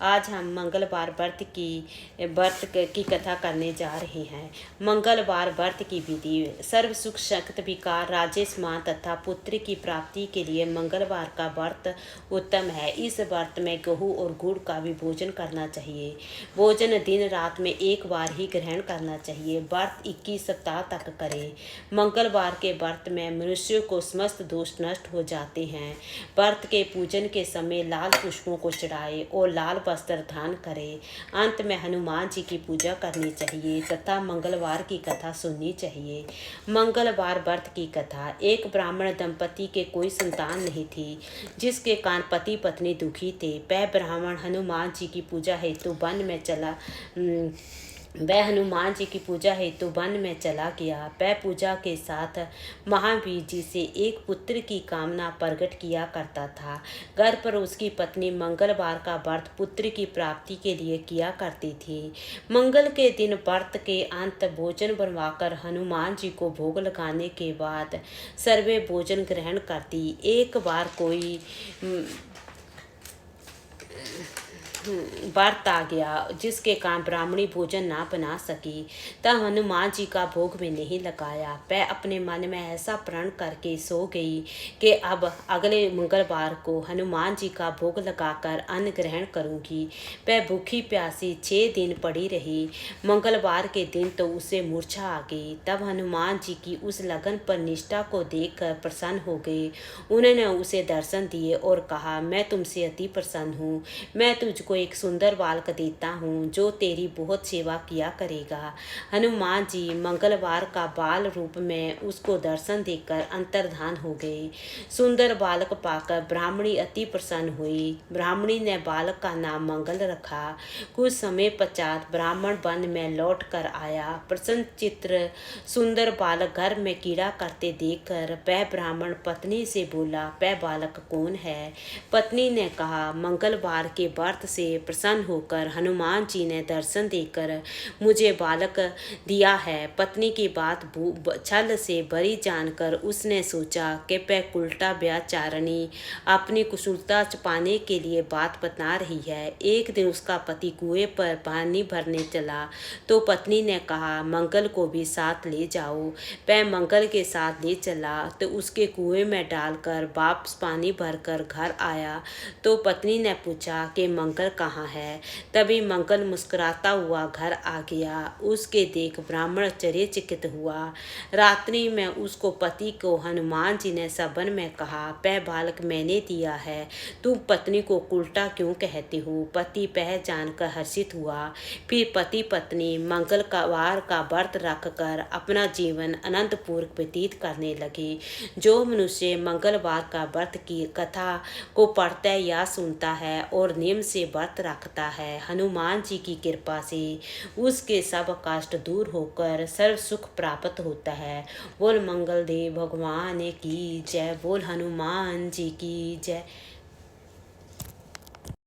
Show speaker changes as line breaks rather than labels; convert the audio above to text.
आज हम मंगलवार व्रत की कथा करने जा रहे हैं। मंगलवार व्रत की विधि। सर्व सुख शक्त विकार राजेश मां तथा पुत्र की प्राप्ति के लिए मंगलवार का व्रत उत्तम है। इस व्रत में गेहूं और गुड़ का भी भोजन करना चाहिए। भोजन दिन रात में एक बार ही ग्रहण करना चाहिए। व्रत 21 सप्ताह तक करें। मंगलवार के व्रत में मनुष्यों को समस्त दोष नष्ट हो जाते हैं। व्रत के पूजन के समय लाल पुष्पों को चढ़ाए और लाल वस्त्र धारण करें। अंत में हनुमान जी की पूजा करनी चाहिए तथा मंगलवार की कथा सुननी चाहिए। मंगलवार व्रत की कथा। एक ब्राह्मण दंपति के कोई संतान नहीं थी, जिसके कारण पति पत्नी दुखी थे। वह ब्राह्मण हनुमान जी की पूजा हेतु वन में चला गया। वह पूजा के साथ महावीर जी से एक पुत्र की कामना प्रकट किया करता था। घर पर उसकी पत्नी मंगलवार का व्रत पुत्र की प्राप्ति के लिए किया करती थी। मंगल के दिन व्रत के अंत भोजन बनवाकर हनुमान जी को भोग लगाने के बाद सर्वे भोजन ग्रहण करती। एक बार कोई व्रत आ गया, जिसके कारण ब्राह्मणी भोजन ना बना सकी। तब हनुमान जी का भोग में नहीं लगाया। वह अपने मन में ऐसा प्रण करके सो गई कि अब अगले मंगलवार को हनुमान जी का भोग लगाकर अन्न ग्रहण करूंगी। वह भूखी प्यासी 6 दिन पड़ी रही। मंगलवार के दिन तो उसे मूर्छा आ गई। तब हनुमान जी की उस लगन पर निष्ठा को देखकर प्रसन्न हो गए। उन्होंने उसे दर्शन दिए और कहा, मैं तुमसे अति प्रसन्न हूँ। मैं तुझको एक सुंदर बालक देता हूँ जो तेरी बहुत सेवा किया करेगा। हनुमान जी मंगलवार का बाल रूप में उसको दर्शन देकर अंतर्धान हो गए। सुंदर बालक पाकर ब्राह्मणी अति प्रसन्न हुई। ब्राह्मणी ने बालक का नाम मंगल रखा। कुछ समय पश्चात ब्राह्मण वन में लौट कर आया। प्रसन्न चित्र सुंदर बालक घर में कीड़ा करते देखकर वह ब्राह्मण पत्नी से बोला, वह बालक कौन है? पत्नी ने कहा, मंगलवार के व्रत से प्रसन्न होकर हनुमान जी ने दर्शन देकर मुझे बालक दिया है। पत्नी की बात छल से भरी जानकर उसने सोचा कि वह कुलटा व्याचारणी अपनी कुशलता छुपाने के लिए बात बता रही है। एक दिन उसका पति कुएं पर पानी भरने चला तो पत्नी ने कहा, मंगल को भी साथ ले जाओ। वह मंगल के साथ ले चला तो उसके कुएं में डालकर वापस पानी भरकर घर आया तो पत्नी ने पूछा कि मंगल कहाँ है? तभी मंगल मुस्कुराता हुआ घर आ गया। उसके देख ब्राह्मण आश्चर्यचकित हुआ। रात्रि में उसको पति को हनुमान जी ने सपन में कहा, वह बालक मैंने दिया है, तुम पत्नी को उल्टा क्यों कहते हो? पति पह जानकर हर्षित हुआ। फिर पति पत्नी मंगलवार का व्रत रखकर अपना जीवन आनंदपूर्वक व्यतीत करने लगे। जो मनुष्य मंगलवार का व्रत की कथा को पढ़ता या सुनता है और नियम से व्रत रखता है, हनुमान जी की कृपा से उसके सब कष्ट दूर होकर सर्व सुख प्राप्त होता है। बोल मंगल देव भगवान की जय। बोल हनुमान जी की जय।